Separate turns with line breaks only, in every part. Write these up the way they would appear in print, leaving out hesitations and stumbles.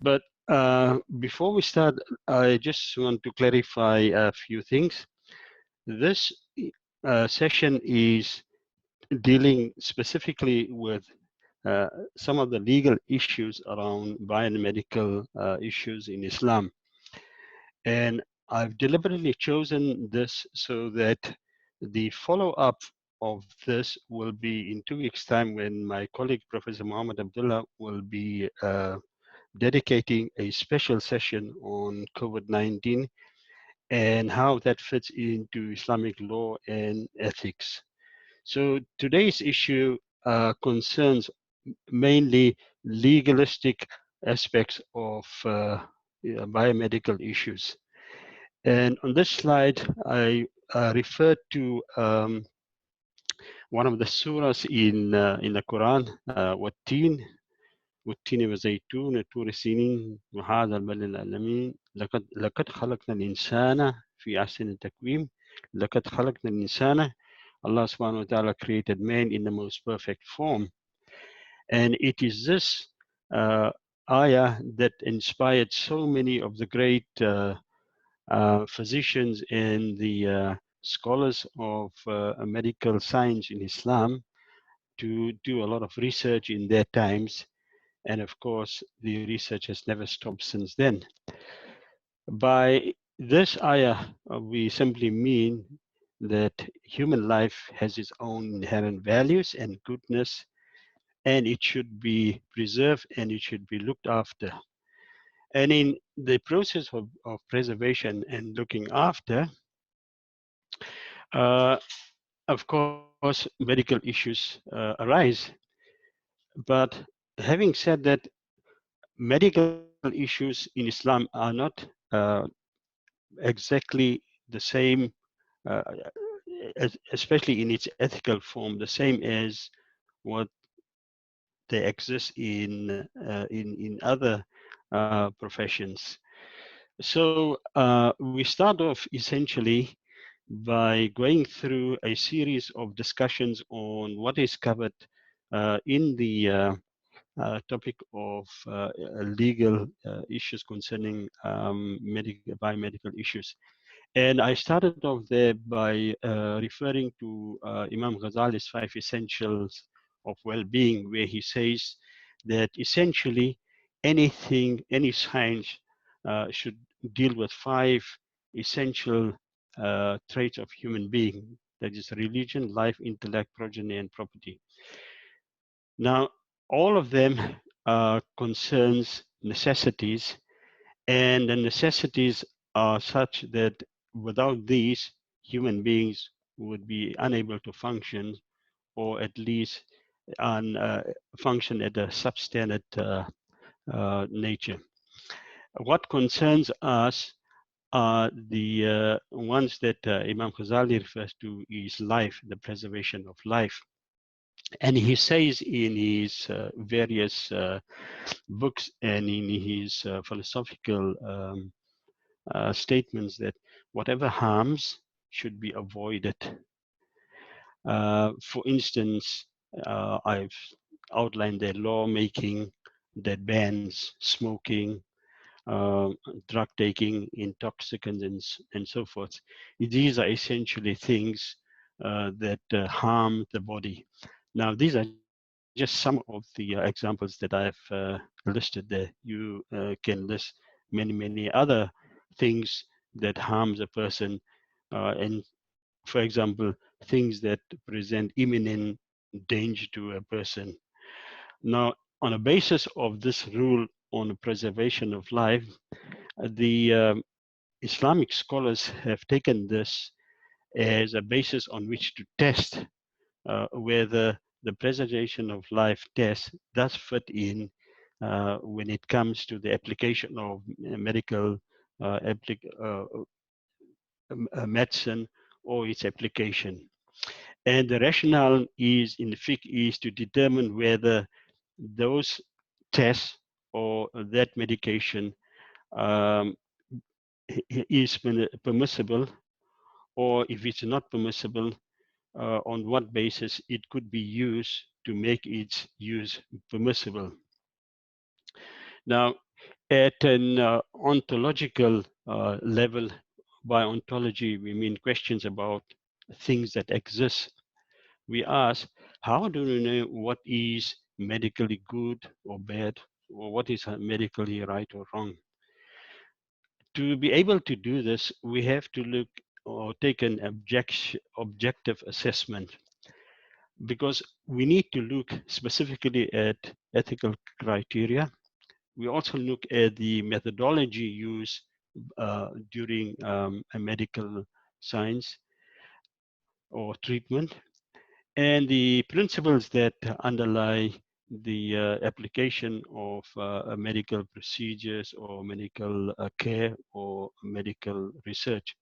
But before we start, I just want to clarify a few things. This session is dealing specifically with uh, some of the legal issues around biomedical issues in Islam. And I've deliberately chosen this so that the follow-up of this will be in 2 weeks' time when my colleague, Professor Muhammad Abdullah, will be dedicating a special session on COVID-19 and how that fits into Islamic law and ethics. So today's issue concerns mainly legalistic aspects of biomedical issues. And on this slide, I refer to one of the surahs in the Quran, والتين والتين وزيتون طور سينين وهذا البلد الأمين لقد خلقنا الإنسان في أحسن تقويم لقد خلقنا الإنسان. Allah subhanahu wa ta'ala created man in the most perfect form. And it is this ayah that inspired so many of the great physicians and the scholars of medical science in Islam to do a lot of research in their times. And of course, the research has never stopped since then. By this ayah, we simply mean that human life has its own inherent values and goodness, and it should be preserved and it should be looked after. And in the process of preservation and looking after, uh, of course, medical issues arise. But having said that, medical issues in Islam are not exactly the same, especially in its ethical form, the same as what they exist in other professions. So we start off essentially by going through a series of discussions on what is covered in the topic of legal issues concerning biomedical issues. And I started off there by referring to Imam Ghazali's 5 essentials of well-being, where he says that essentially anything, any science should deal with 5 essential traits of human being, that is religion, life, intellect, progeny, and property. Now, all of them concerns necessities, and the necessities are such that without these, human beings would be unable to function, or at least function at a substandard nature. What concerns us are the ones that Imam Ghazali refers to is life, the preservation of life. And he says in his various books and in his philosophical statements that whatever harms should be avoided. For instance, I've outlined the lawmaking that bans smoking, drug taking, intoxicants, and so forth. These are essentially things that harm the body. Now, these are just some of the examples that I've listed there. You can list many, many other things that harms a person, and for example, things that present imminent danger to a person. Now, on a basis of this rule on the preservation of life, the Islamic scholars have taken this as a basis on which to test whether the preservation of life test does fit in when it comes to the application of medical medicine or its application. And the rationale is in the fiqh is to determine whether those tests or that medication um, is permissible, or if it's not permissible, on what basis it could be used to make its use permissible. Now, At an ontological level, by ontology, we mean questions about things that exist. We ask, how do we know what is medically good or bad, or what is medically right or wrong? To be able to do this, we have to look or take an objective assessment, because we need to look specifically at ethical criteria. We also look at the methodology used during a medical science or treatment, and the principles that underlie the application of medical procedures or medical care or medical research.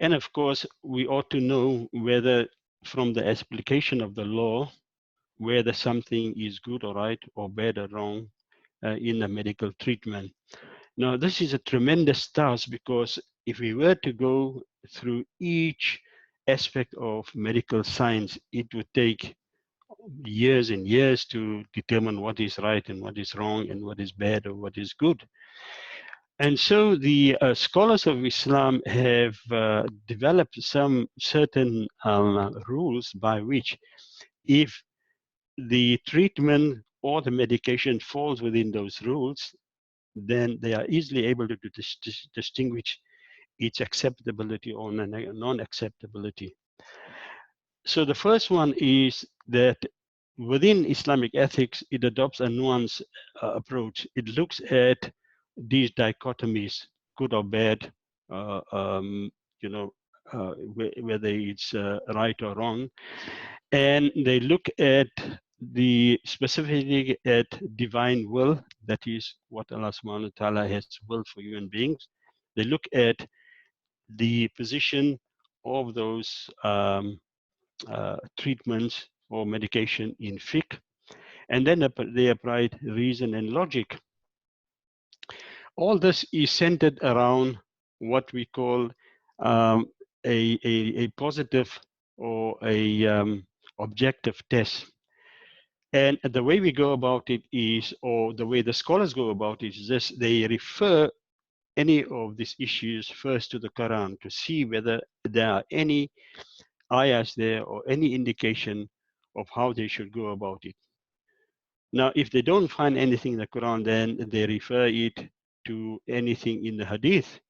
And of course, we ought to know whether from the application of the law, whether something is good or right or bad or wrong in a medical treatment. Now, this is a tremendous task, because if we were to go through each aspect of medical science, it would take years and years to determine what is right and what is wrong and what is bad or what is good. And so the scholars of Islam have developed some certain rules by which, if the treatment or the medication falls within those rules, then they are easily able to distinguish its acceptability or non-acceptability. So the first one is that within Islamic ethics, it adopts a nuanced approach. It looks at these dichotomies, good or bad, uh, um, you know, whether it's right or wrong, and they look at the specifically at divine will, that is what Allah subhanahu wa ta'ala has willed for human beings. They look at the position of those treatments or medication in fiqh, and then they applied reason and logic. All this is centered around what we call a positive or a objective test. And the way we go about it is, or the way the scholars go about it is this: they refer any of these issues first to the Quran to see whether there are any ayahs there or any indication of how they should go about it. Now, if they don't find anything in the Quran, then they refer it to anything in the Hadith.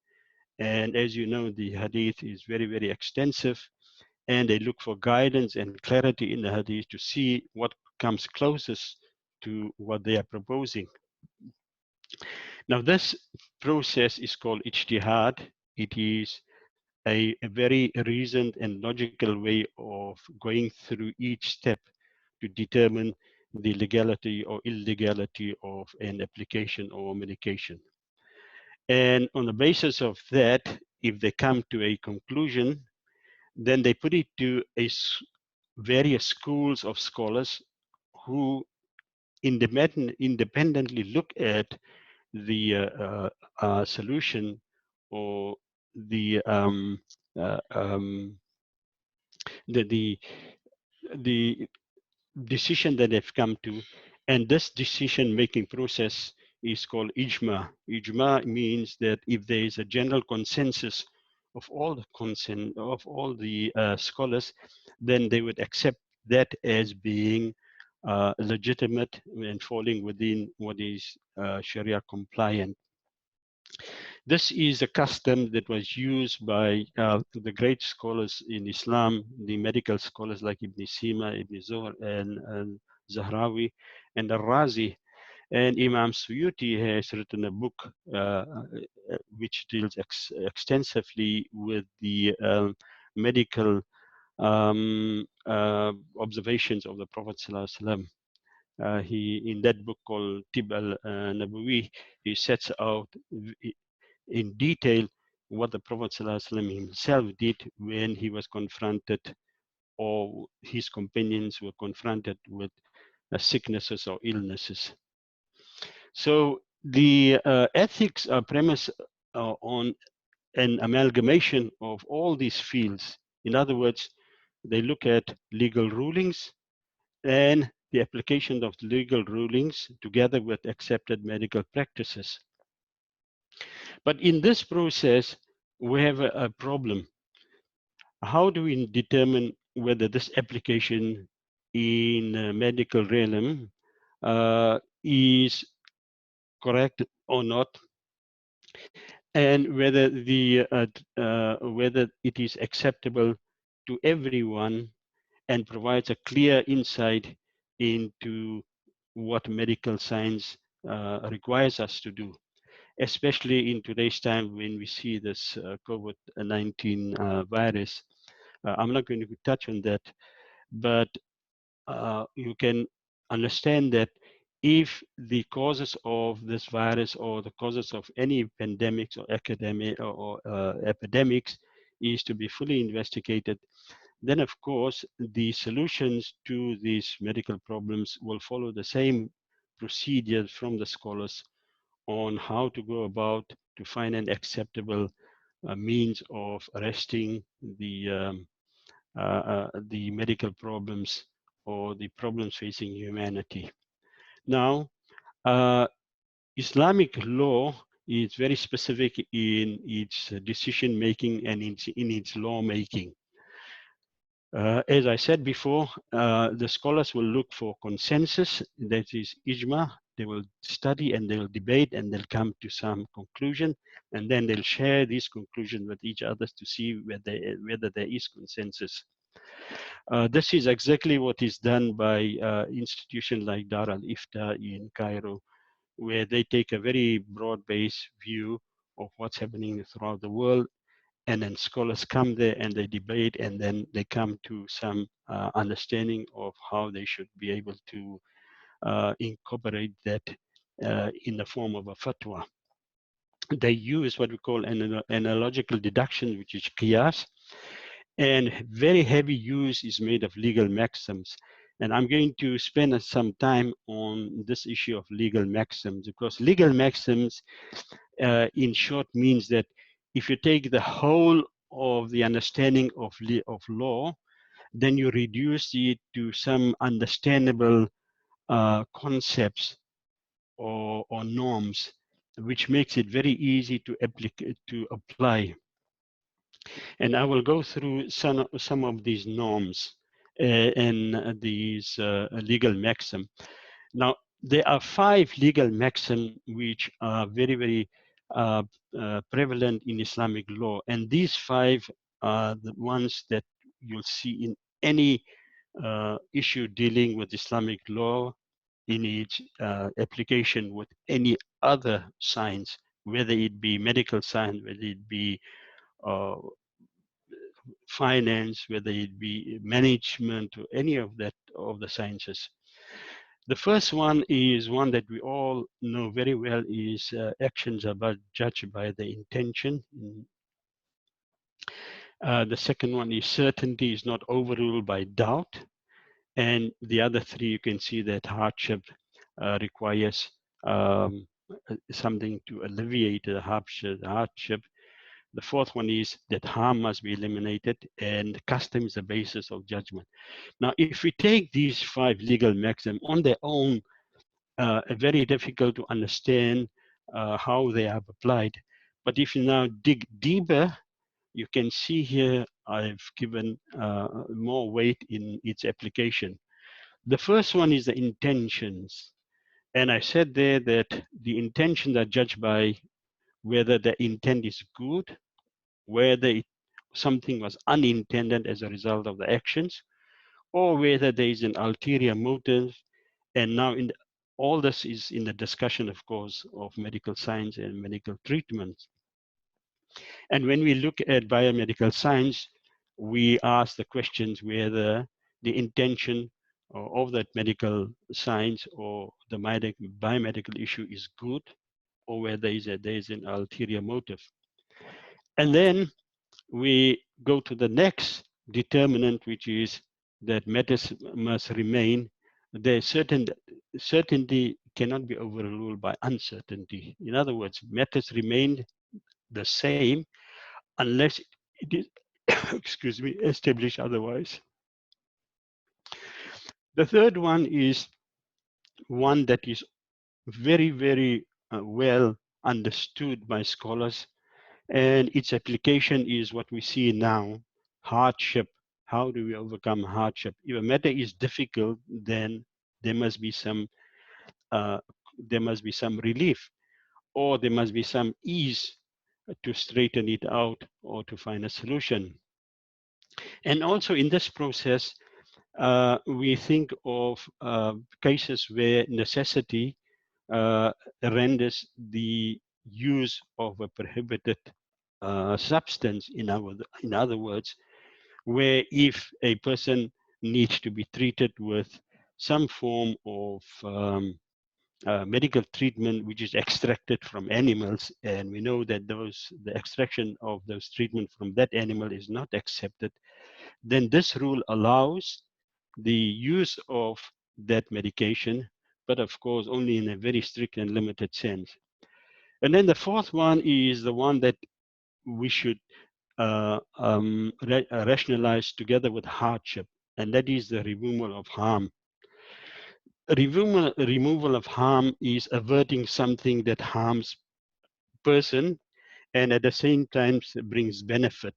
And as you know, the Hadith is very, very extensive, and they look for guidance and clarity in the Hadith to see what comes closest to what they are proposing. Now, this process is called ijtihad. It is a very reasoned and logical way of going through each step to determine the legality or illegality of an application or medication. And on the basis of that, if they come to a conclusion, then they put it to various schools of scholars who independently look at the solution or the uh, um, the the decision that they've come to, and this decision-making process is called ijma. Ijma means that if there is a general consensus of all the scholars, then they would accept that as being legitimate and falling within what is Sharia compliant. This is a custom that was used by the great scholars in Islam, the medical scholars like Ibn Sina, Ibn Zuhr, and Zahrawi, and Al-Razi. And Imam Suyuti has written a book which deals extensively with the medical observations of the Prophet ﷺ. He, in that book called Tib al-Nabawi, he sets out in detail what the Prophet ﷺ himself did when he was confronted, or his companions were confronted with sicknesses or illnesses. So the ethics are premised on an amalgamation of all these fields. In other words, they look at legal rulings and the application of legal rulings together with accepted medical practices. But in this process, we have a problem. How do we determine whether this application in medical realm is correct or not, and whether it is acceptable to everyone and provides a clear insight into what medical science requires us to do, especially in today's time when we see this COVID-19 virus. I'm not going to touch on that, but you can understand that if the causes of this virus or the causes of any pandemics or epidemics is to be fully investigated, then of course the solutions to these medical problems will follow the same procedures from the scholars on how to go about to find an acceptable means of arresting the medical problems or the problems facing humanity. Now, Islamic law is very specific in its decision making and in its law making. As I said before, the scholars will look for consensus, that is ijma. They will study and they'll debate and they'll come to some conclusion, and then they'll share this conclusion with each other to see whether there is consensus. This is exactly what is done by institutions like Dar al-Ifta in Cairo, where they take a very broad-based view of what's happening throughout the world, and then scholars come there and they debate, and then they come to some understanding of how they should be able to incorporate that in the form of a fatwa. They use what we call an analogical deduction, which is qiyas, and very heavy use is made of legal maxims. And I'm going to spend some time on this issue of legal maxims, because legal maxims, in short, means that if you take the whole of the understanding of law, then you reduce it to some understandable concepts or norms, which makes it very easy to apply. And I will go through some of these norms and these legal maxims. Now, there are 5 legal maxims which are very, very prevalent in Islamic law. And these 5 are the ones that you'll see in any issue dealing with Islamic law in its application with any other science, whether it be medical science, whether it be uh, finance, whether it be management, or any of the sciences. The first one is one that we all know very well, is actions are judged by the intention. The second one is certainty is not overruled by doubt. And the other 3, you can see that hardship requires something to alleviate the hardship. The fourth one is that harm must be eliminated, and custom is the basis of judgment. Now, if we take these 5 legal maxims on their own, very difficult to understand how they are applied. But if you now dig deeper, you can see here I've given more weight in its application. The first one is the intentions. And I said there that the intentions are judged by whether the intent is good, whether something was unintended as a result of the actions, or whether there is an ulterior motive. And now all this is in the discussion, of course, of medical science and medical treatment. And when we look at biomedical science, we ask the questions whether the intention of that medical science or the biomedical issue is good, or whether there is an ulterior motive. And then we go to the next determinant, which is that matters must remain. The certainty cannot be overruled by uncertainty. In other words, matters remain the same unless it is excuse me, established otherwise. The third one is one that is very, very well understood by scholars, and its application is what we see now: hardship. How do we overcome hardship? If a matter is difficult, then there must be some uh, relief, or there must be some ease to straighten it out or to find a solution. And also in this process, we think of cases where necessity renders the use of a prohibited substance. In other words, where if a person needs to be treated with some form of medical treatment which is extracted from animals, and we know that the extraction of those treatment from that animal is not accepted, then this rule allows the use of that medication, but of course only in a very strict and limited sense. And then the fourth one is the one that we should rationalize together with hardship, and that is the removal of harm. Removal of harm is averting something that harms person and at the same time brings benefit.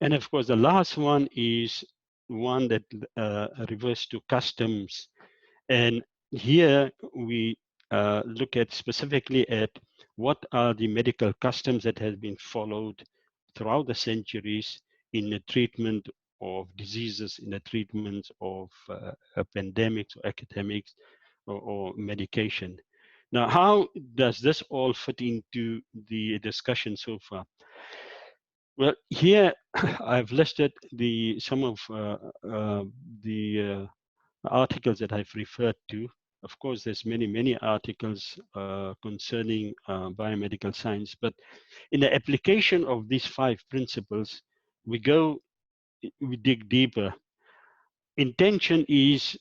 And of course, the last one is one that refers to customs. And here we look at specifically at what are the medical customs that have been followed throughout the centuries in the treatment of diseases, in the treatment of pandemics or epidemics or medication. Now, how does this all fit into the discussion so far? Well, here I've listed some of the articles that I've referred to. Of course, there's many articles concerning biomedical science, but in the application of these 5 principles, we dig deeper. Intention is,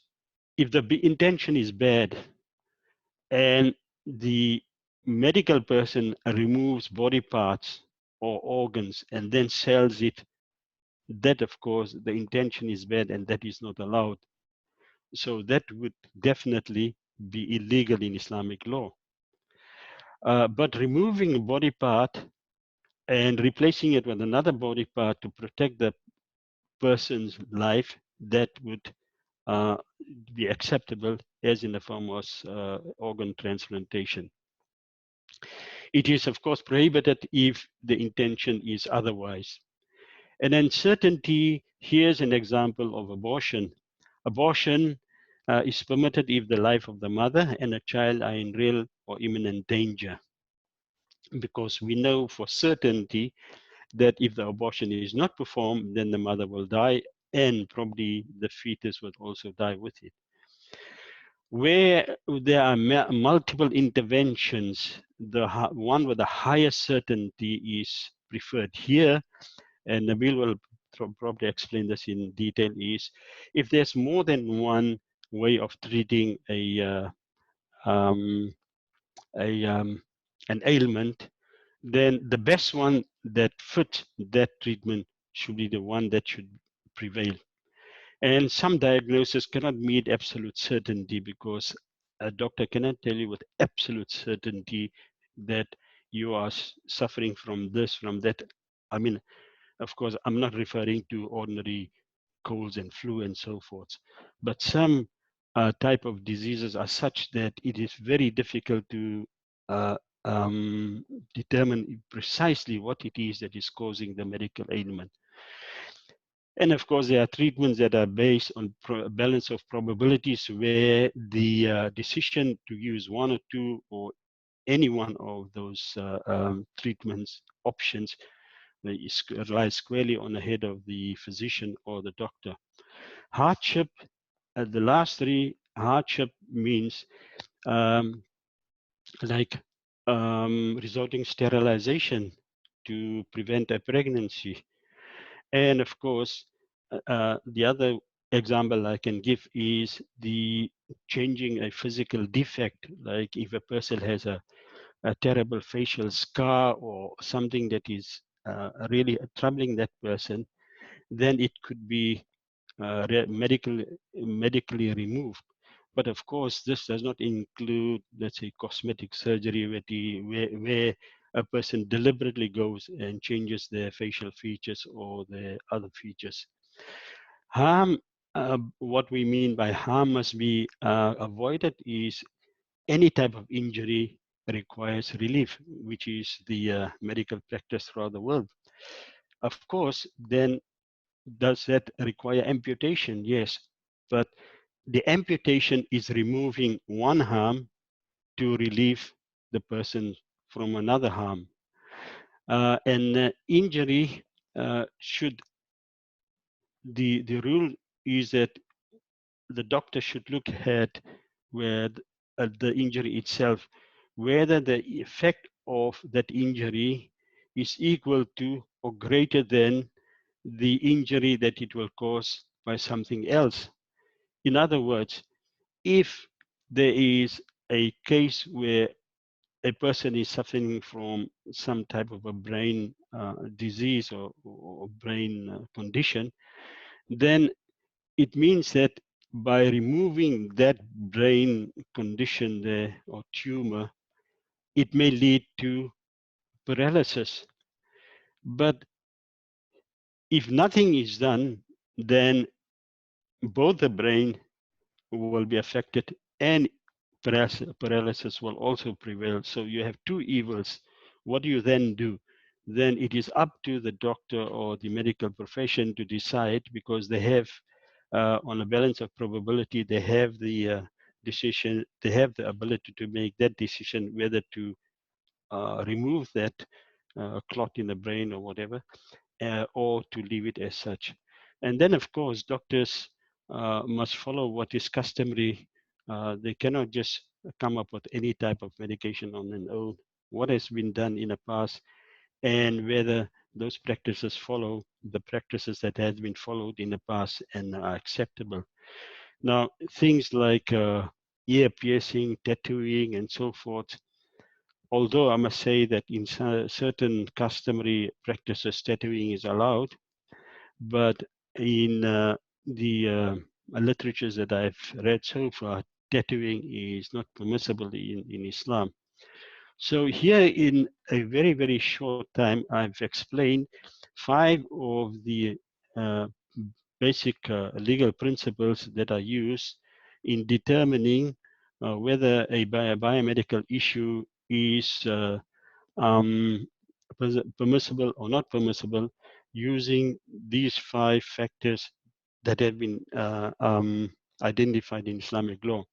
if the intention is bad and the medical person removes body parts or organs and then sells it, that of course the intention is bad and that is not allowed. So that would definitely be illegal in Islamic law. But removing a body part and replacing it with another body part to protect the person's life, that would uh, be acceptable, as in the form of organ transplantation. It is of course prohibited if the intention is otherwise. And uncertainty, here's an example of abortion. Abortion is permitted if the life of the mother and a child are in real or imminent danger, because we know for certainty that if the abortion is not performed, then the mother will die and probably the fetus will also die with it. Where there are multiple interventions, the one with the highest certainty is preferred. Here, and Nabil will probably explain this in detail, is if there's more than one way of treating um, an ailment, then the best one that fits that treatment should be the one that should prevail. And some diagnoses cannot meet absolute certainty, because a doctor cannot tell you with absolute certainty that you are suffering from this, from that. I mean, of course, I'm not referring to ordinary colds and flu and so forth, but some type of diseases are such that it is very difficult to uh, um, determine precisely what it is that is causing the medical ailment. And of course, there are treatments that are based on balance of probabilities, where the decision to use one or two or any one of those treatments options lies squarely on the head of the physician or the doctor. Hardship, the last 3, hardship means um, like resorting sterilization to prevent a pregnancy. And of course, the other example I can give is the changing a physical defect, like if a person has a terrible facial scar or something that is really troubling that person, then it could be medically removed. But of course, this does not include, let's say, cosmetic surgery where a person deliberately goes and changes their facial features or their other features. Harm, what we mean by harm must be avoided is any type of injury requires relief, which is the medical practice throughout the world. Of course, then does that require amputation? Yes, but the amputation is removing one harm to relieve the person from another harm. And injury should, the rule is that the doctor should look at where the injury itself, whether the effect of that injury is equal to or greater than the injury that it will cause by something else. In other words, if there is a case where a person is suffering from some type of a brain disease or brain condition, then it means that by removing that brain condition there or tumor, it may lead to paralysis. But if nothing is done, then both the brain will be affected and paralysis will also prevail. So you have two evils. What do you then do? Then it is up to the doctor or the medical profession to decide, because they have, on a balance of probability, they have the decision, they have the ability to make that decision whether to remove that clot in the brain or whatever, or to leave it as such. And then, of course, doctors must follow what is customary. They cannot just come up with any type of medication on their own. What has been done in the past, and whether those practices follow the practices that has been followed in the past and are acceptable. Now, things like ear piercing, tattooing, and so forth, although I must say that in certain customary practices, tattooing is allowed, but in the literatures that I've read so far, tattooing is not permissible in Islam. So here in a very, very short time, I've explained 5 of the basic legal principles that are used in determining whether a biomedical issue is um, permissible or not permissible, using these 5 factors that have been identified in Islamic law.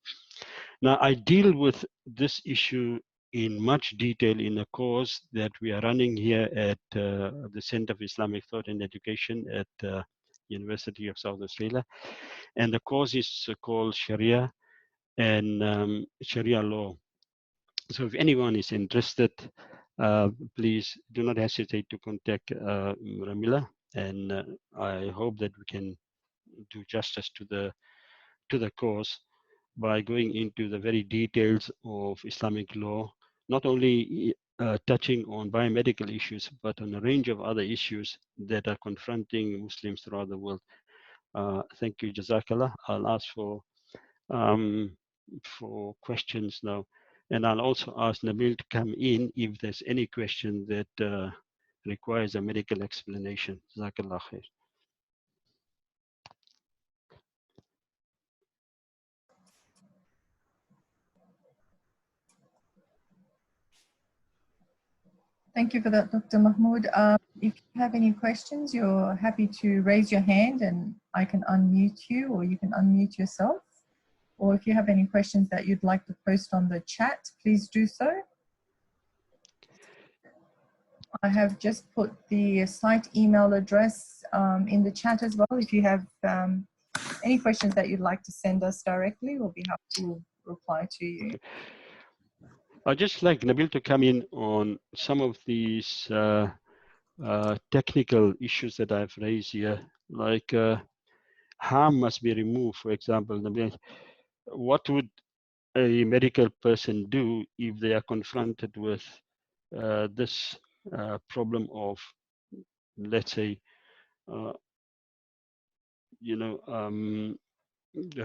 Now, I deal with this issue in much detail in a course that we are running here at the Center for Islamic Thought and Education at University of South Australia. And the course is called Shariah and Sharia law. So if anyone is interested, please do not hesitate to contact Ramila, and I hope that we can do justice to the course by going into the very details of Islamic law, not only touching on biomedical issues, but on a range of other issues that are confronting Muslims throughout the world. Thank you, Jazakallah. I'll ask for questions now. And I'll also ask Nabil to come in if there's any question that requires a medical explanation. Jazakallah khair.
Thank you for that, Dr. Mahmoud. If you have any questions, you're happy to raise your hand and I can unmute you, or you can unmute yourself. Or if you have any questions that you'd like to post on the chat, please do so. I have just put the site email address in the chat as well. If you have any questions that you'd like to send us directly, we'll be happy to reply to you.
Okay. I'd just like Nabil to come in on some of these technical issues that I've raised here, like harm must be removed, for example. Nabil, what would a medical person do if they are confronted with this problem of, let's say,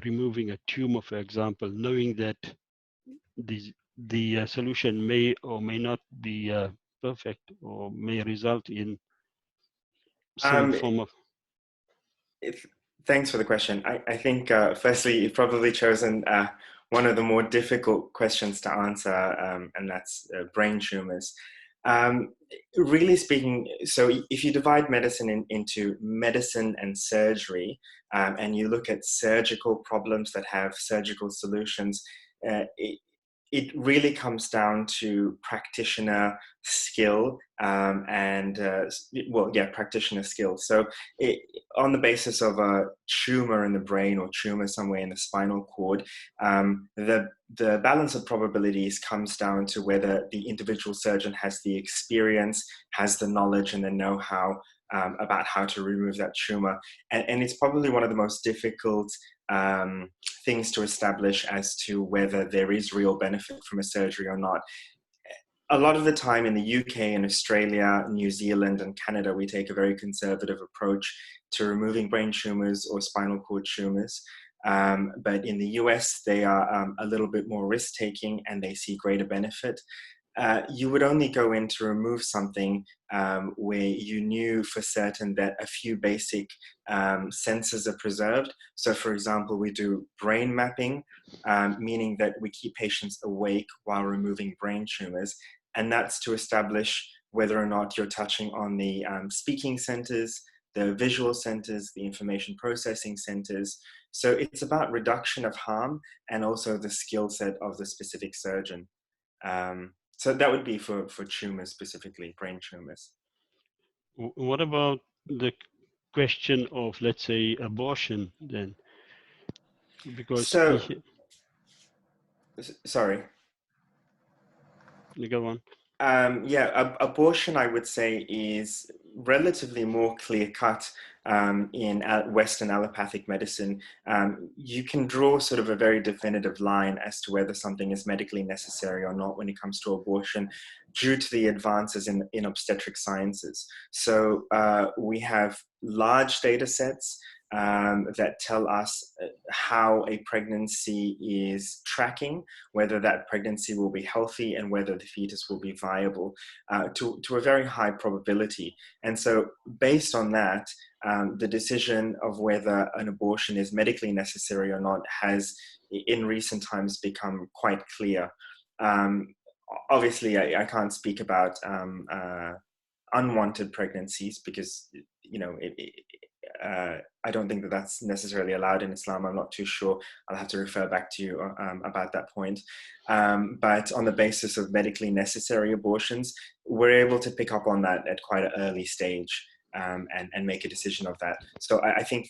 removing a tumor, for example, knowing that the solution may or may not be perfect, or may result in some
Um,
form of.
if, Thanks for the question. I think, firstly, you've probably chosen one of the more difficult questions to answer, and that's brain tumors. Um, Really speaking, so if you divide medicine into medicine and surgery, and you look at surgical problems that have surgical solutions, it really comes down to practitioner skill, practitioner skill. So on the basis of a tumor in the brain or tumor somewhere in the spinal cord, the balance of probabilities comes down to whether the individual surgeon has the experience, has the knowledge and the know-how about how to remove that tumor. And it's probably one of the most difficult things to establish as to whether there is real benefit from a surgery or not. A lot of the time in the UK and Australia, New Zealand and Canada, we take a very conservative approach to removing brain tumors or spinal cord tumors. But in the US, they are a little bit more risk-taking and they see greater benefit. You would only go in to remove something where you knew for certain that a few basic sensors are preserved. So for example, we do brain mapping, meaning that we keep patients awake while removing brain tumors. And that's to establish whether or not you're touching on the speaking centers, the visual centers, the information processing centers. So it's about reduction of harm and also the skill set of the specific surgeon. So that would be for tumors specifically, brain tumors.
What about the question of, let's say, abortion then? Because
So, sorry.
You go on.
Abortion, I would say, is relatively more clear-cut in Western allopathic medicine. You can draw sort of a very definitive line as to whether something is medically necessary or not when it comes to abortion, due to the advances in obstetric sciences. So we have large data sets that tell us how a pregnancy is tracking, whether that pregnancy will be healthy and whether the fetus will be viable to a very high probability. And so based on that, the decision of whether an abortion is medically necessary or not has in recent times become quite clear. Obviously, I can't speak about unwanted pregnancies because, you know, I don't think that that's necessarily allowed in Islam. I'm not too sure. I'll have to refer back to you about that point. But on the basis of medically necessary abortions, we're able to pick up on that at quite an early stage and make a decision of that. So I think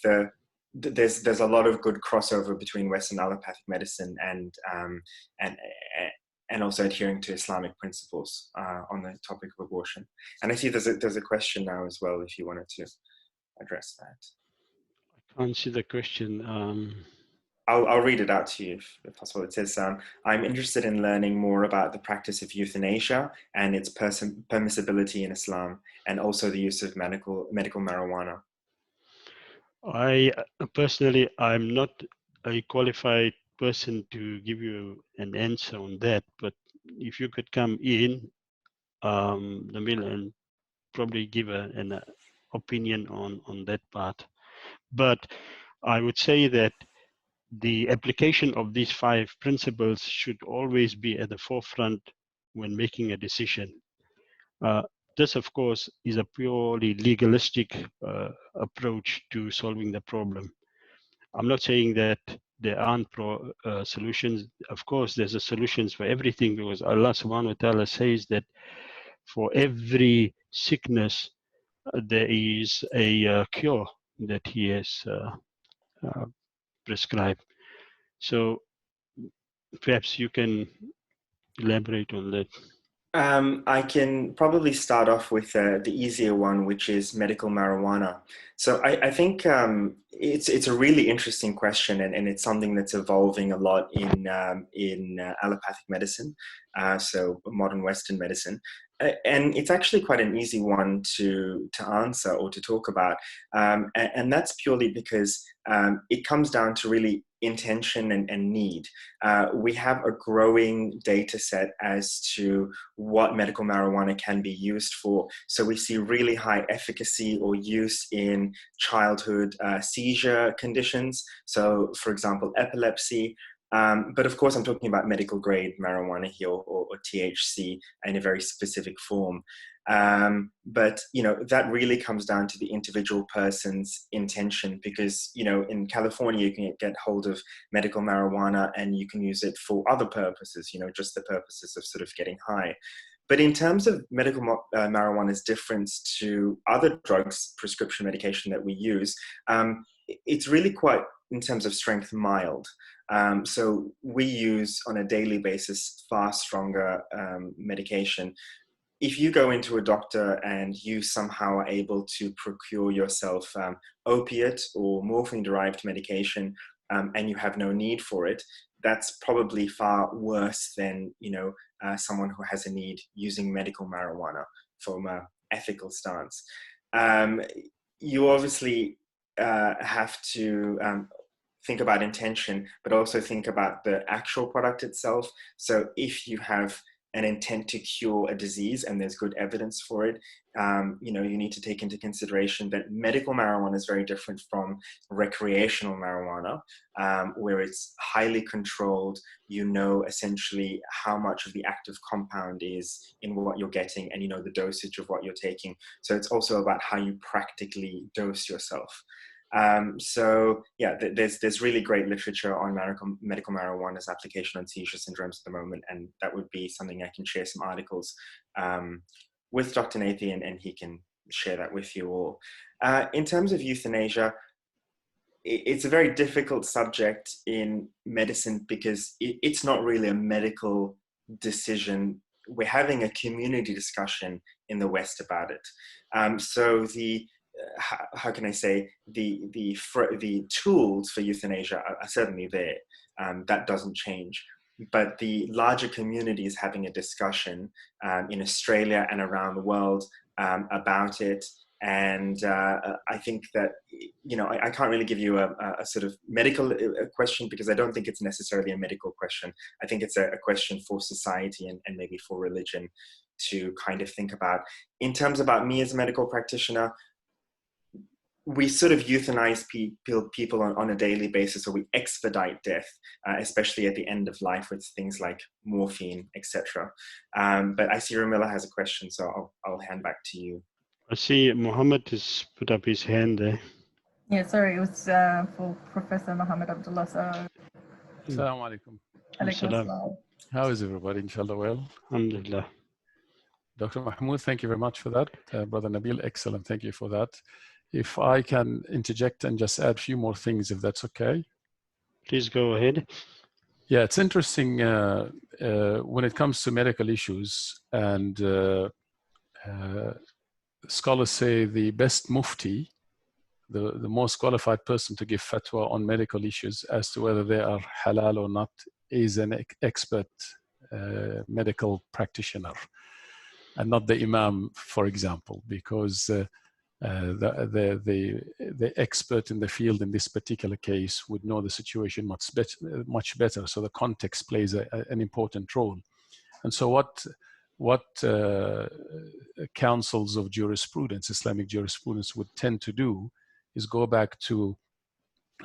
there's a lot of good crossover between Western allopathic medicine and also adhering to Islamic principles on the topic of abortion. And I see there's a question now as well, if you wanted to address that.
I can't see the question.
I'll read it out to you if possible. It says, I'm interested in learning more about the practice of euthanasia and its permissibility in Islam, and also the use of medical marijuana.
I personally, I'm not a qualified person to give you an answer on that, but if you could come in, Nabil, and probably give an opinion on that part. But I would say that the application of these 5 principles should always be at the forefront when making a decision. This, of course, is a purely legalistic approach to solving the problem. I'm not saying that there aren't solutions. Of course, there's a solutions for everything, because Allah subhanahu wa ta'ala says that for every sickness, there is a cure that He has prescribed. So perhaps you can elaborate on that.
I can probably start off with the easier one, which is medical marijuana. So I think it's a really interesting question, and it's something that's evolving a lot in allopathic medicine, so modern Western medicine. And it's actually quite an easy one to answer or to talk about. And that's purely because it comes down to really intention and need. We have a growing data set as to what medical marijuana can be used for. So we see really high efficacy or use in childhood seizure conditions. So for example, epilepsy. But of course, I'm talking about medical grade marijuana here, or THC in a very specific form. But, you know, that really comes down to the individual person's intention, because, you know, in California, you can get hold of medical marijuana and you can use it for other purposes, you know, just the purposes of sort of getting high. But in terms of medical marijuana's difference to other drugs, prescription medication that we use, it's really quite, in terms of strength, mild. So we use on a daily basis far stronger medication. If you go into a doctor and you somehow are able to procure yourself opiate or morphine-derived medication, and you have no need for it, that's probably far worse than, you know, someone who has a need using medical marijuana from an ethical stance. You obviously have to think about intention, but also think about the actual product itself. So if you have an intent to cure a disease and there's good evidence for it, you know, you need to take into consideration that medical marijuana is very different from recreational marijuana, where it's highly controlled. You know essentially how much of the active compound is in what you're getting, and you know the dosage of what you're taking. So it's also about how you practically dose yourself. So yeah, there's really great literature on medical marijuana's application on seizure syndromes at the moment, and that would be something I can share some articles with Dr. Nathan, and he can share that with you all. In terms of euthanasia, it's a very difficult subject in medicine because it's not really a medical decision. We're having a community discussion in the West about it. So how can I say, the tools for euthanasia are certainly there. That doesn't change. But the larger community is having a discussion in Australia and around the world about it. And I think that, you know, I can't really give you a sort of medical question, because I don't think it's necessarily a medical question. I think it's a question for society and maybe for religion to kind of think about. In terms about me as a medical practitioner, we sort of euthanize people on a daily basis, or we expedite death, especially at the end of life with things like morphine, etc. But I see Ramila has a question, so I'll hand back to you.
I see Mohammed has put up his hand there.
Yeah, sorry, it was for Professor Mohammed Abdullah. So,
Assalamu alaikum.
alaikum assalam.
How is everybody? Inshallah well.
Alhamdulillah.
Dr. Mahmoud, thank you very much for that. Brother Nabil, excellent. Thank you for that. If I can interject and just add a few more things, if that's okay.
Please go ahead.
Yeah, it's interesting when it comes to medical issues, and scholars say the best mufti, the most qualified person to give fatwa on medical issues as to whether they are halal or not is an expert medical practitioner, and not the imam, for example, because the expert in the field in this particular case would know the situation much better. So the context plays an important role. And so what councils of jurisprudence, Islamic jurisprudence, would tend to do is go back to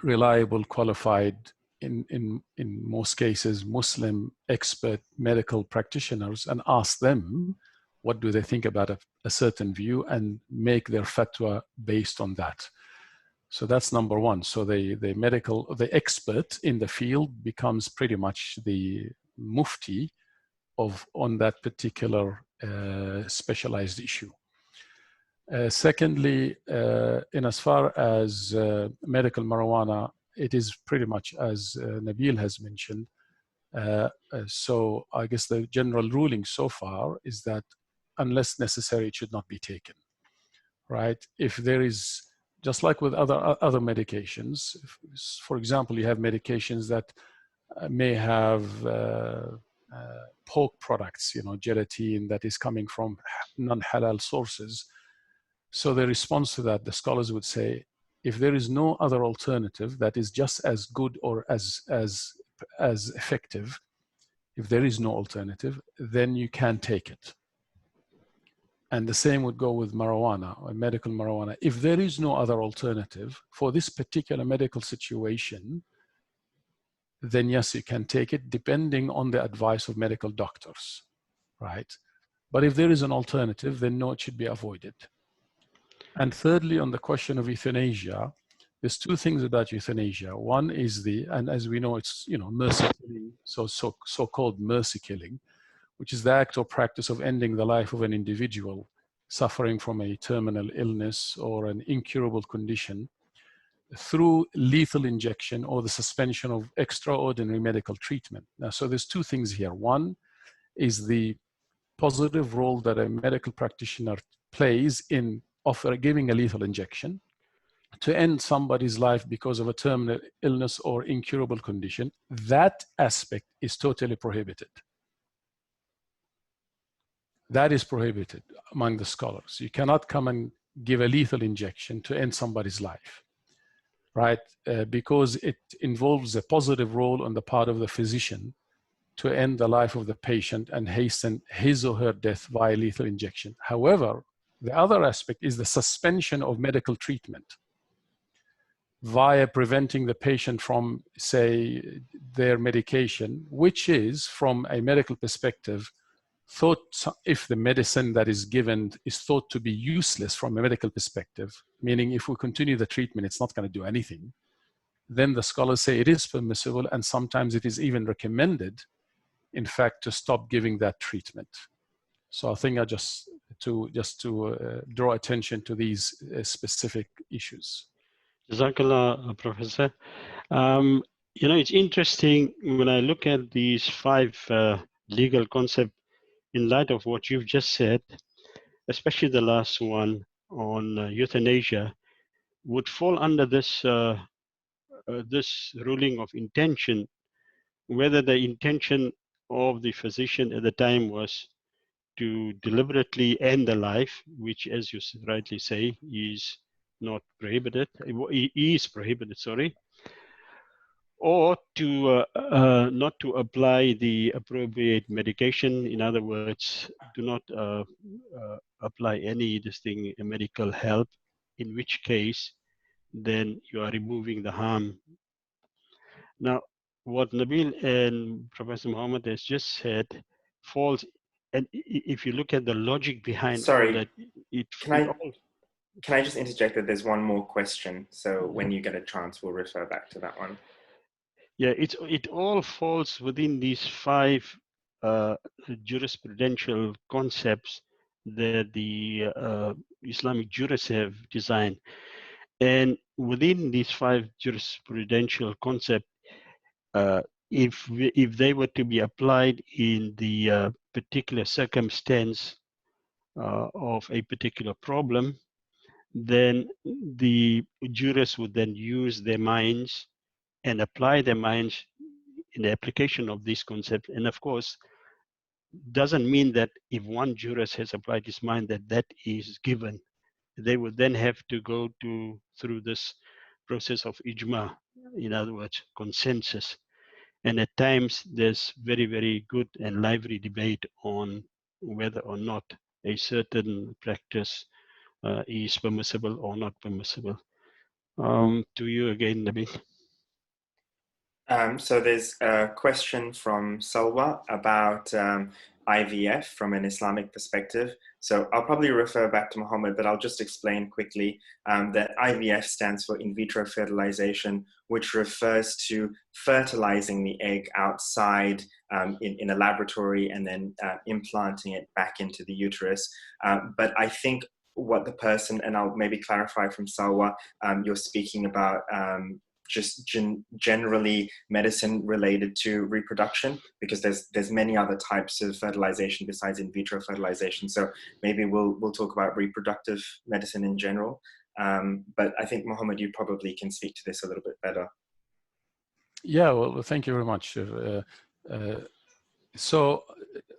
reliable, qualified, in most cases, Muslim expert medical practitioners, and ask them what do they think about a certain view, and make their fatwa based on that. So that's number one. So the expert in the field becomes pretty much the mufti on that particular specialized issue. Secondly, in as far as medical marijuana, it is pretty much as Nabil has mentioned. So I guess the general ruling so far is that unless necessary, it should not be taken, right? If there is, just like with other medications, for example, you have medications that may have pork products, gelatin that is coming from non-halal sources. So the response to that, the scholars would say, if there is no other alternative that is just as good or as effective, if there is no alternative, then you can take it. And the same would go with marijuana or medical marijuana. If there is no other alternative for this particular medical situation, then yes, you can take it depending on the advice of medical doctors, right? But if there is an alternative, then no, it should be avoided. And thirdly, on the question of euthanasia, there's two things about euthanasia. One is and as we know, it's, mercy killing, so-called mercy killing, which is the act or practice of ending the life of an individual suffering from a terminal illness or an incurable condition through lethal injection or the suspension of extraordinary medical treatment. Now, so there's two things here. One is the positive role that a medical practitioner plays in giving a lethal injection to end somebody's life because of a terminal illness or incurable condition. That aspect is totally prohibited. That is prohibited among the scholars. You cannot come and give a lethal injection to end somebody's life, right? Because it involves a positive role on the part of the physician to end the life of the patient and hasten his or her death via lethal injection. However, the other aspect is the suspension of medical treatment via preventing the patient from, say, their medication, which is, from a medical perspective, thought, if the medicine that is given is thought to be useless from a medical perspective, meaning if we continue the treatment, it's not going to do anything, then the scholars say it is permissible, and sometimes it is even recommended, in fact, to stop giving that treatment. So I think I just to draw attention to these specific issues.
Jazakallah, Professor. It's interesting when I look at these 5 legal concepts in light of what you've just said, especially the last one on euthanasia, would fall under this this ruling of intention, whether the intention of the physician at the time was to deliberately end the life, which, as you rightly say, is not prohibited, is prohibited, sorry, or to not to apply the appropriate medication. In other words, do not apply any medical help, in which case then you are removing the harm. Now, what Nabil and Professor Muhammad has just said falls, and if you look at the logic behind all that,
can I just interject that there's one more question? So when you get a chance, we'll refer back to that one.
Yeah, it all falls within these 5 jurisprudential concepts that the Islamic jurists have designed. And within these 5 jurisprudential concepts, if they were to be applied in the particular circumstance of a particular problem, then the jurists would then use their minds and apply their minds in the application of this concept. And of course, doesn't mean that if one jurist has applied his mind that is given. They would then have to go through this process of ijma, in other words, consensus. And at times there's very, very good and lively debate on whether or not a certain practice is permissible or not permissible. To you again, Nabil.
So there's a question from Salwa about IVF from an Islamic perspective. So I'll probably refer back to Muhammad, but I'll just explain quickly that IVF stands for in vitro fertilization, which refers to fertilizing the egg outside in a laboratory and then implanting it back into the uterus. But I think what the person, and I'll maybe clarify from Salwa, you're speaking about just generally medicine related to reproduction, because there's many other types of fertilization besides in vitro fertilization. So maybe we'll talk about reproductive medicine in general. But I think, Muhammad, you probably can speak to this a little bit better.
Yeah, well, thank you very much. So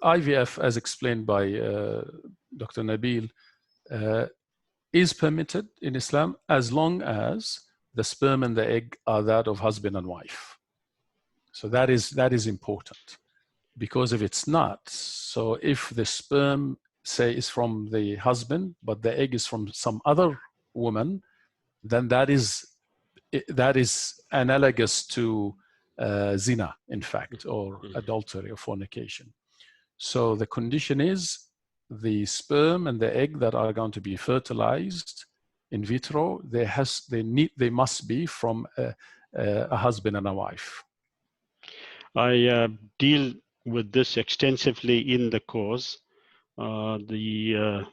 IVF, as explained by Dr. Nabil, is permitted in Islam as long as the sperm and the egg are that of husband and wife. So that is important, because if it's not, so if the sperm, say, is from the husband, but the egg is from some other woman, then that is analogous to zina, in fact, or adultery or fornication. So the condition is the sperm and the egg that are going to be fertilized in vitro, they must be from a husband and a wife.
I deal with this extensively in the course, the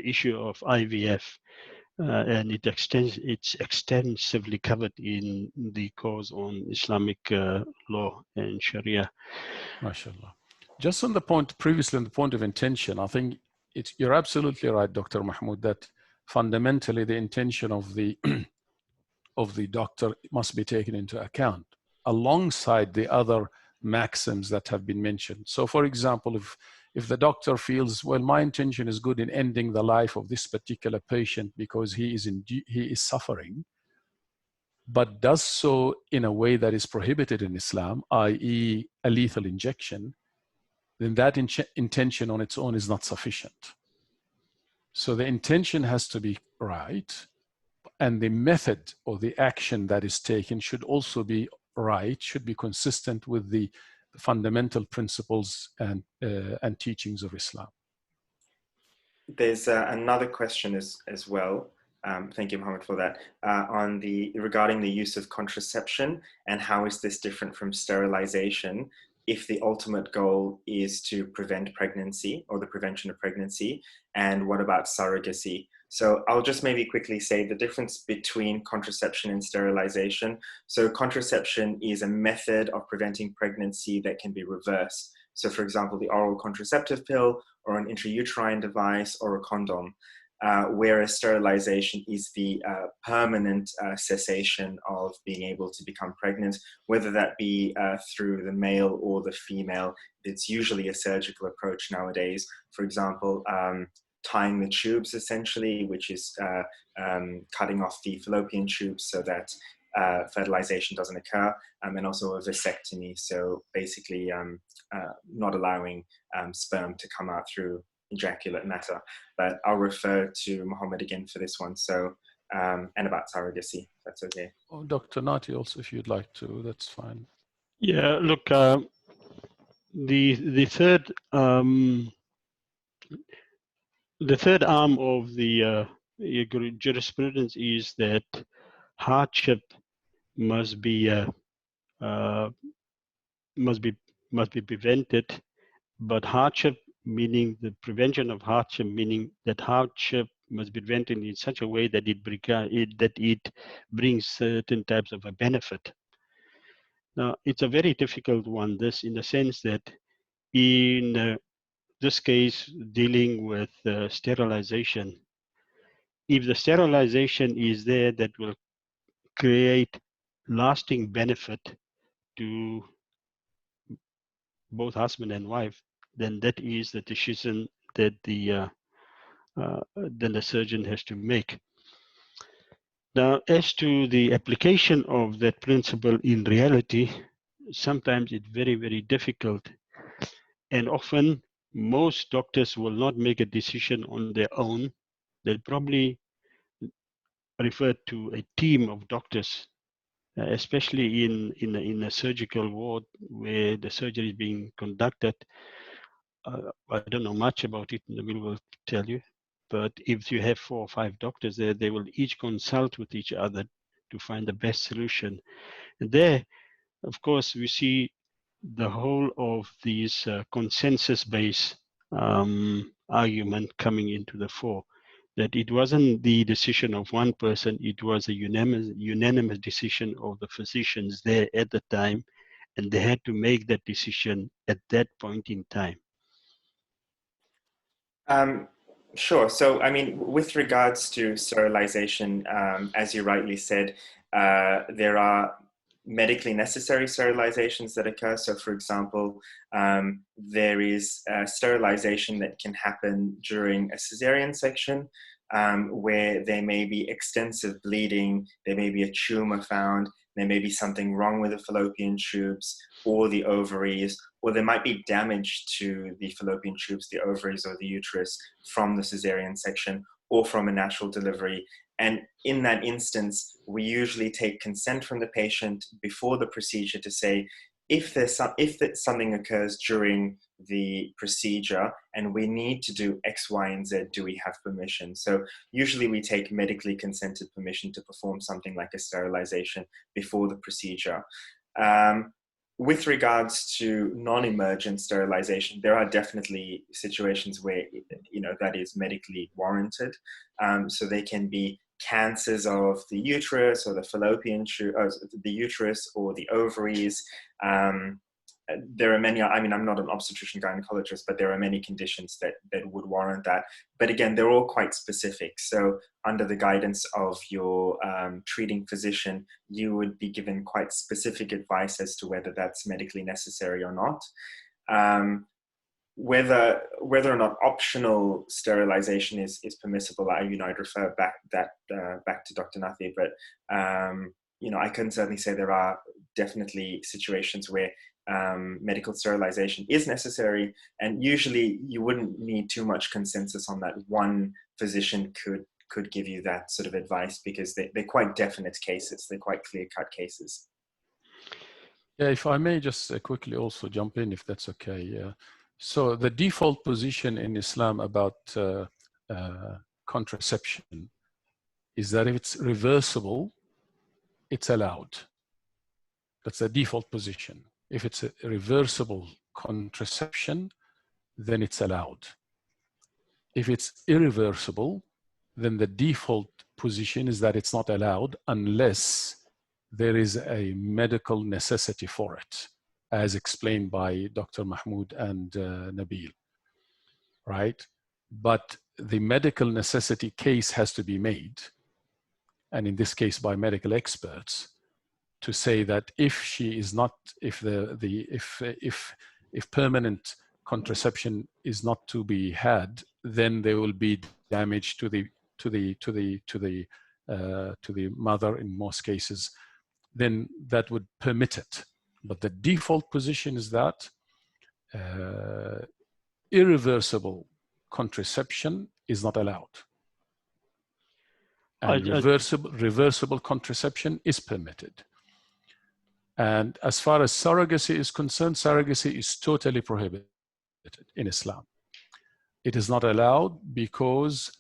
issue of IVF, and it's extensively covered in the course on Islamic law and Sharia.
MashaAllah. Just on the point previously, on the point of intention, I think you're absolutely right, Dr. Mahmoud, that fundamentally the intention of the of the doctor must be taken into account alongside the other maxims that have been mentioned. So, for example, if the doctor feels, well, my intention is good in ending the life of this particular patient because he is suffering, but does so in a way that is prohibited in Islam, i.e. a lethal injection, then that intention on its own is not sufficient. So the intention has to be right, and the method or the action that is taken should also be right, should be consistent with the fundamental principles and teachings of Islam.
There's another question as well. Thank you, Mohammed, for that. Regarding the use of contraception, and how is this different from sterilization if the ultimate goal is to prevent pregnancy or the prevention of pregnancy? And what about surrogacy? So I'll just maybe quickly say the difference between contraception and sterilization. So contraception is a method of preventing pregnancy that can be reversed. So for example, the oral contraceptive pill or an intrauterine device or a condom. Whereas sterilization is the permanent cessation of being able to become pregnant, whether that be through the male or the female. It's usually a surgical approach nowadays. For example, tying the tubes essentially, which is cutting off the fallopian tubes so that fertilization doesn't occur, and also a vasectomy, so basically not allowing sperm to come out through ejaculate matter. But I'll refer to Mohammed again for this one. So, and about surrogacy, if that's okay.
Oh, Dr. Nati also, if you'd like to, that's fine.
Yeah, look, the third arm of the jurisprudence is that hardship must be prevented, but hardship meaning the prevention of hardship, meaning that hardship must be prevented in such a way that it brings certain types of a benefit. Now, it's a very difficult one, this, in the sense that in this case, dealing with sterilization, if the sterilization is there that will create lasting benefit to both husband and wife, then that is the decision that then the surgeon has to make. Now, as to the application of that principle in reality, sometimes it's very, very difficult. And often, most doctors will not make a decision on their own. They'll probably refer to a team of doctors, especially in a surgical ward where the surgery is being conducted. I don't know much about it, Nabil will tell you. But if you have 4 or 5 doctors there, they will each consult with each other to find the best solution. And there, of course, we see the whole of these consensus-based argument coming into the fore, that it wasn't the decision of one person, it was a unanimous decision of the physicians there at the time, and they had to make that decision at that point in time.
Sure. So, I mean, with regards to sterilization, as you rightly said, there are medically necessary sterilizations that occur. So, for example, there is sterilization that can happen during a cesarean section, where there may be extensive bleeding, there may be a tumor found, there may be something wrong with the fallopian tubes or the ovaries, or there might be damage to the fallopian tubes, the ovaries, or the uterus from the cesarean section or from a natural delivery. And in that instance, we usually take consent from the patient before the procedure to say, if something occurs during the procedure and we need to do X, Y, and Z, do we have permission? So usually we take medically consented permission to perform something like a sterilization before the procedure. With regards to non-emergent sterilization, there are definitely situations where, that is medically warranted. So they can be cancers of the uterus or the fallopian tube, the uterus or the ovaries. There are many, I'm not an obstetrician gynecologist, but there are many conditions that would warrant that. But again, they're all quite specific. So under the guidance of your treating physician, you would be given quite specific advice as to whether that's medically necessary or not. Whether or not optional sterilization is permissible, I'd refer back to Dr. Nathi, but I can certainly say there are definitely situations where medical sterilization is necessary, and usually you wouldn't need too much consensus on that. One physician could give you that sort of advice because they're quite definite cases, they're quite clear-cut cases.
Yeah, if I may just quickly also jump in, if that's okay. Yeah. So the default position in Islam about contraception is that if it's reversible, it's allowed. That's the default position. If it's a reversible contraception, then it's allowed. If it's irreversible, then the default position is that it's not allowed unless there is a medical necessity for it, as explained by Dr. Mahmoud and Nabil, right? But the medical necessity case has to be made, and in this case by medical experts, to say that if she is not, if permanent contraception is not to be had, then there will be damage to the mother in most cases. Then that would permit it. But the default position is that irreversible contraception is not allowed. And reversible contraception is permitted. And as far as surrogacy is concerned, surrogacy is totally prohibited in Islam. It is not allowed because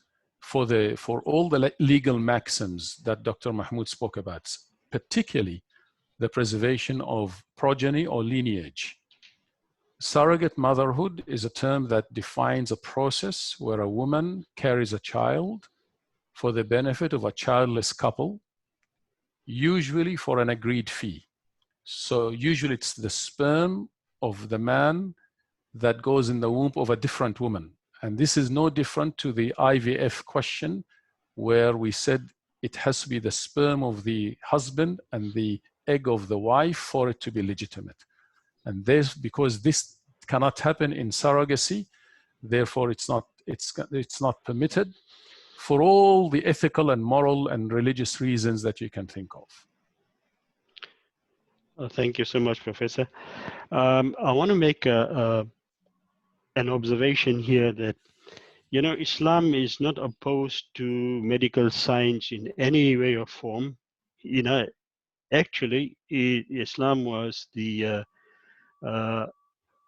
for all the legal maxims that Dr. Mahmoud spoke about, particularly the preservation of progeny or lineage. Surrogate motherhood is a term that defines a process where a woman carries a child for the benefit of a childless couple, usually for an agreed fee. So usually it's the sperm of the man that goes in the womb of a different woman. And this is no different to the IVF question, where we said it has to be the sperm of the husband and the egg of the wife for it to be legitimate. And because this cannot happen in surrogacy, therefore it's not permitted for all the ethical and moral and religious reasons that you can think of.
Thank you so much, Professor. I want to make an observation here that, Islam is not opposed to medical science in any way or form. Actually, Islam was the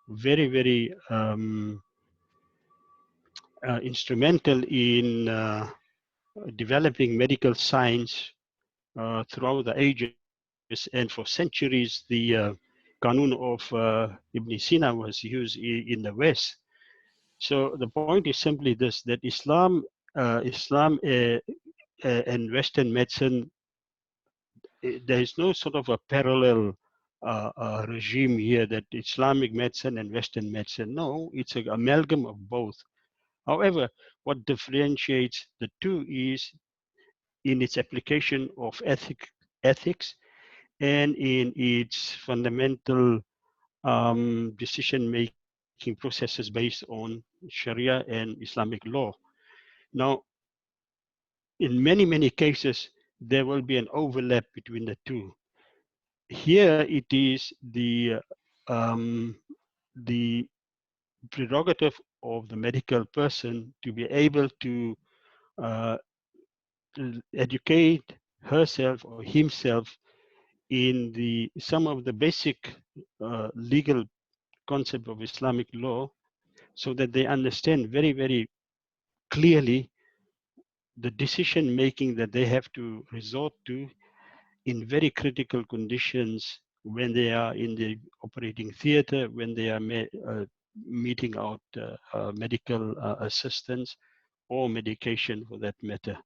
very, very instrumental in developing medical science throughout the ages. And for centuries, the Qanun of Ibn Sina was used in the West. So the point is simply this, that Islam and Western medicine, there is no sort of a parallel regime here that Islamic medicine and Western medicine. No, it's an amalgam of both. However, what differentiates the two is in its application of ethics and in its fundamental decision-making processes based on Sharia and Islamic law. Now, in many, many cases, there will be an overlap between the two. Here it is the prerogative of the medical person to be able to educate herself or himself in some of the basic legal concept of Islamic law, so that they understand very, very clearly the decision making that they have to resort to in very critical conditions when they are in the operating theater, when they are meeting out medical assistance or medication for that matter.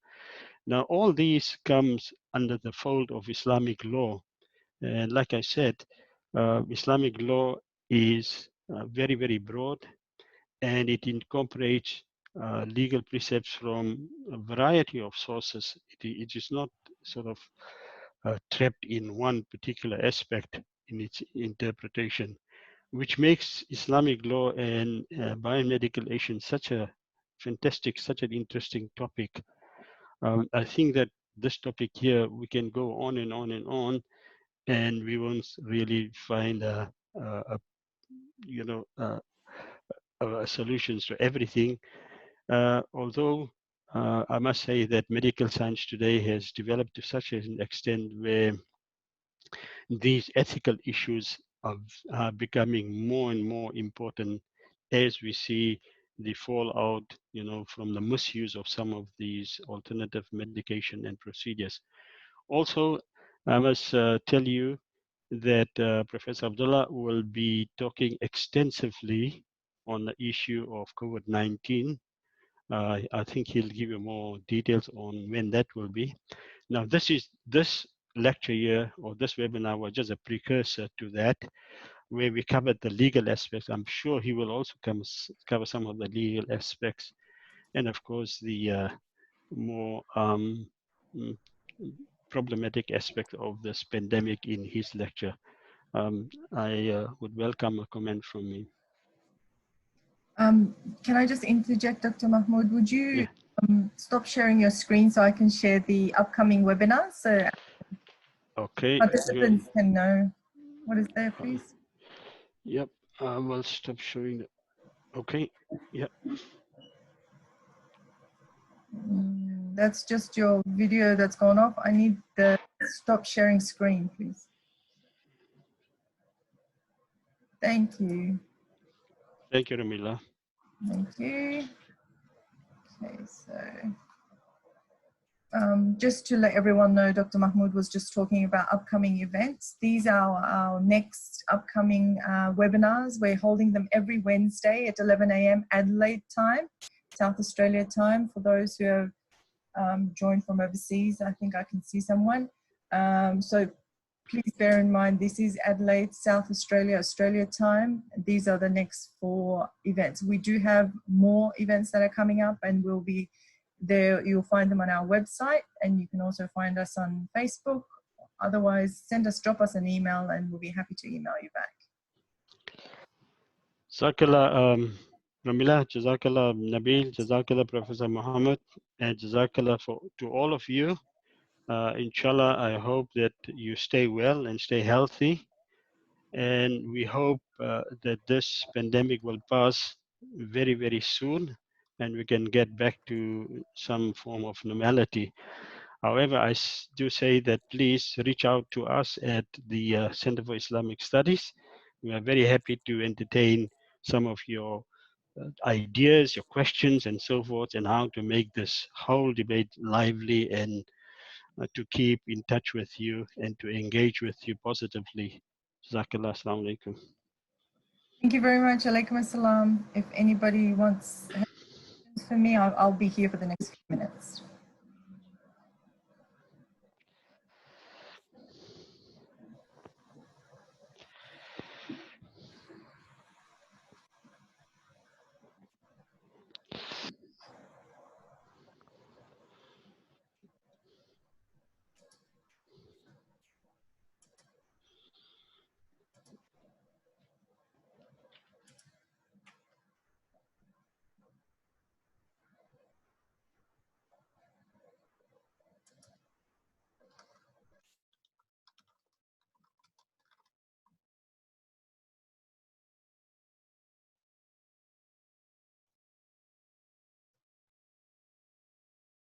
Now, all these comes under the fold of Islamic law. And like I said, Islamic law is very, very broad, and it incorporates legal precepts from a variety of sources. It is not sort of trapped in one particular aspect in its interpretation, which makes Islamic law and biomedical action such a fantastic, such an interesting topic. I think that this topic here, we can go on and on and on, and we won't really find solutions to everything. Although I must say that medical science today has developed to such an extent where these ethical issues are becoming more and more important as we see the fallout, from the misuse of some of these alternative medication and procedures. Also, I must tell you that Professor Abdullah will be talking extensively on the issue of COVID-19. I think he'll give you more details on when that will be. Now, this lecture here, or this webinar, was just a precursor to that, where we covered the legal aspects. I'm sure he will also cover some of the legal aspects, and of course the more problematic aspect of this pandemic in his lecture. I would welcome a comment from him.
Can I just interject, Dr. Mahmood? Would you
Yeah.
stop sharing your screen so I can share the upcoming webinar so
Okay.
participants can know what is there, please?
Yep. I will stop showing the. Okay. Yep.
That's just your video that's gone off. I need the stop sharing screen, please. Thank you.
Thank you, Ramila.
Thank you. Okay, so just to let everyone know, Dr. Mahmood was just talking about upcoming events. These are our next upcoming webinars. We're holding them every Wednesday at 11 a.m. Adelaide time, South Australia time. For those who have joined from overseas, I think I can see someone. So please bear in mind, this is Adelaide, South Australia, Australia time. These are the next 4 events. We do have more events that are coming up, and we'll be there. You'll find them on our website, and you can also find us on Facebook. Otherwise, drop us an email, and we'll be happy to email you back.
Jazakallah, Ramila, Jazakallah, Nabil, Jazakallah, Professor Muhammad, and Jazakallah to all of you. Inshallah, I hope that you stay well and stay healthy. And we hope that this pandemic will pass very, very soon, and we can get back to some form of normality. However, I do say that please reach out to us at the Center for Islamic Studies. We are very happy to entertain some of your ideas, your questions, and so forth, and how to make this whole debate lively and to keep in touch with you and to engage with you positively. Jazakallah, assalamu alaikum.
Thank you very much. Alaikum assalam. If anybody wants questions for me, I'll be here for the next few minutes.